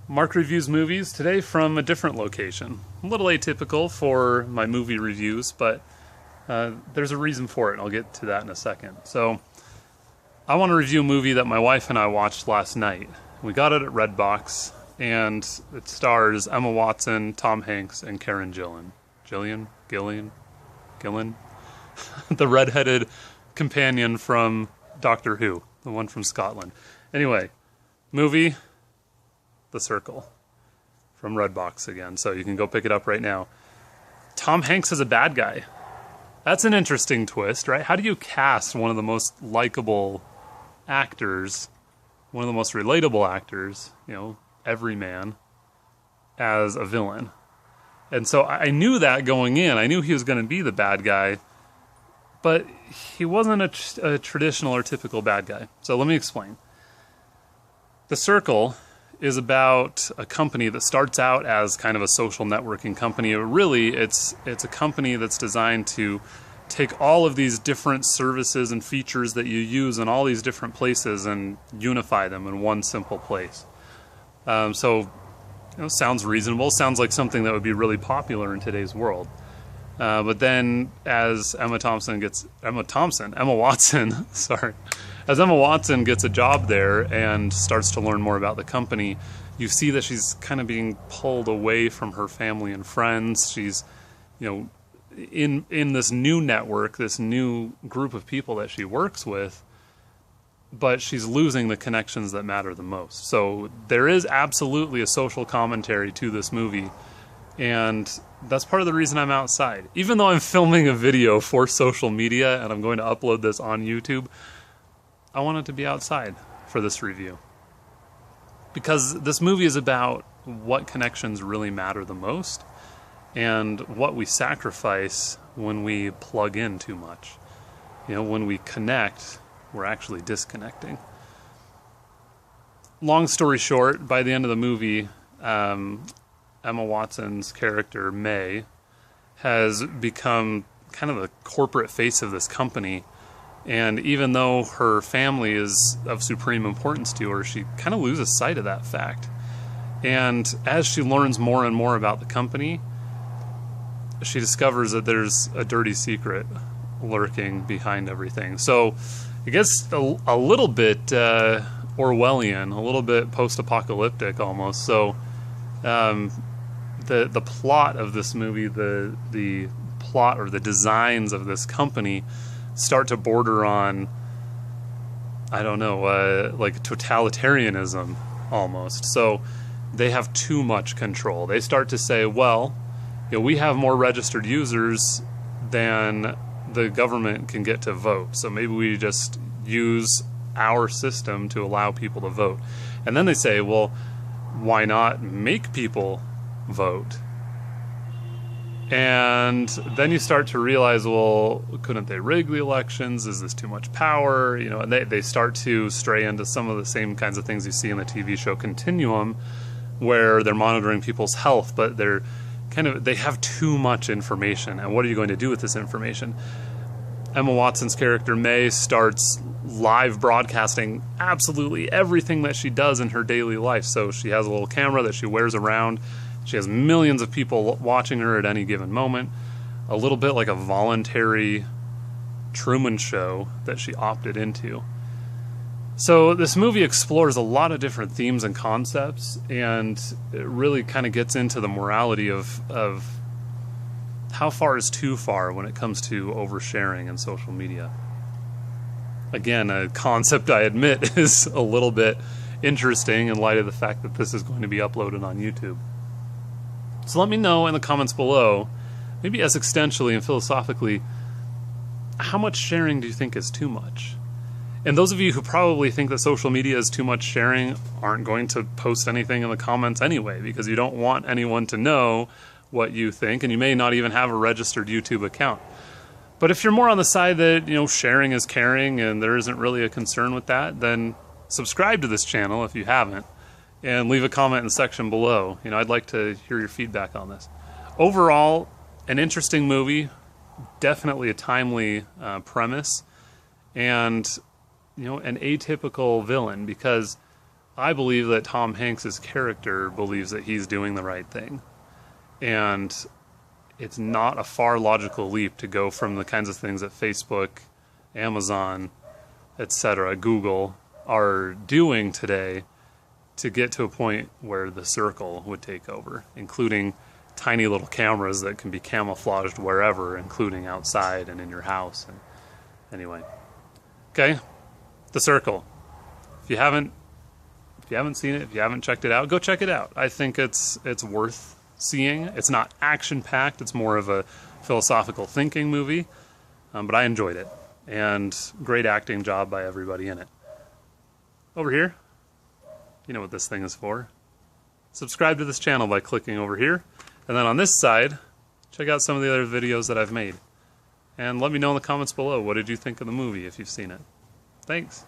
Mark reviews movies today from a different location. A little atypical for my movie reviews, but there's a reason for it, and I'll get to that in a second. So, I want to review a movie that my wife and I watched last night. We got it at Redbox, and it stars Emma Watson, Tom Hanks, and Karen Gillan. Gillan? The redheaded companion from Doctor Who, the one from Scotland. Anyway, movie The Circle from Redbox again, so you can go pick it up right now. Tom Hanks is a bad guy. That's an interesting twist, right? How do you cast one of the most likable actors, one of the most relatable actors, everyman, as a villain? And so I knew that going in. I knew he was going to be the bad guy, but he wasn't a traditional or typical bad guy. So let me explain. The Circle is about a company that starts out as kind of a social networking company. Really, it's a company that's designed to take all of these different services and features that you use in all these different places and unify them in one simple place. Sounds reasonable. Sounds like something that would be really popular in today's world. But then, as Emma Watson gets a job there and starts to learn more about the company, you see that she's kind of being pulled away from her family and friends. She's, in this new network, this new group of people that she works with, but she's losing the connections that matter the most. So there is absolutely a social commentary to this movie, and that's part of the reason I'm outside. Even though I'm filming a video for social media and I'm going to upload this on YouTube, I wanted to be outside for this review. Because this movie is about what connections really matter the most and what we sacrifice when we plug in too much. When we connect, we're actually disconnecting. Long story short, by the end of the movie, Emma Watson's character, May, has become kind of the corporate face of this company. And even though her family is of supreme importance to her, she kind of loses sight of that fact. And as she learns more and more about the company, she discovers that there's a dirty secret lurking behind everything. So it gets a little bit Orwellian, a little bit post-apocalyptic almost. So the plot of this movie, the plot or the designs of this company start to border on, like totalitarianism almost. So they have too much control. They start to say, well, we have more registered users than the government can get to vote. So maybe we just use our system to allow people to vote. And then they say, well, why not make people vote? And then you start to realize, well, couldn't they rig the elections? Is this too much power? And they start to stray into some of the same kinds of things you see in the TV show Continuum, where they're monitoring people's health, but they have too much information. And what are you going to do with this information? Emma Watson's character, May, starts live broadcasting absolutely everything that she does in her daily life. So she has a little camera that she wears around. She has millions of people watching her at any given moment. A little bit like a voluntary Truman Show that she opted into. So this movie explores a lot of different themes and concepts, and it really kind of gets into the morality of how far is too far when it comes to oversharing in social media. Again, a concept I admit is a little bit interesting in light of the fact that this is going to be uploaded on YouTube. So let me know in the comments below, maybe existentially and philosophically, how much sharing do you think is too much? And those of you who probably think that social media is too much sharing aren't going to post anything in the comments anyway, because you don't want anyone to know what you think, and you may not even have a registered YouTube account. But if you're more on the side that, sharing is caring and there isn't really a concern with that, then subscribe to this channel if you haven't, and leave a comment in the section below. I'd like to hear your feedback on this. Overall, an interesting movie, definitely a timely premise, and an atypical villain, because I believe that Tom Hanks's character believes that he's doing the right thing. And it's not a far logical leap to go from the kinds of things that Facebook, Amazon, etc., Google are doing today to get to a point where the circle would take over, including tiny little cameras that can be camouflaged wherever, including outside and in your house. And anyway, okay, the circle. If you haven't seen it, if you haven't checked it out, go check it out. I think it's worth seeing. It's not action-packed. It's more of a philosophical thinking movie, but I enjoyed it. And great acting job by everybody in it. Over here, you know what this thing is for. Subscribe to this channel by clicking over here. And then on this side, check out some of the other videos that I've made. And let me know in the comments below, what did you think of the movie if you've seen it. Thanks.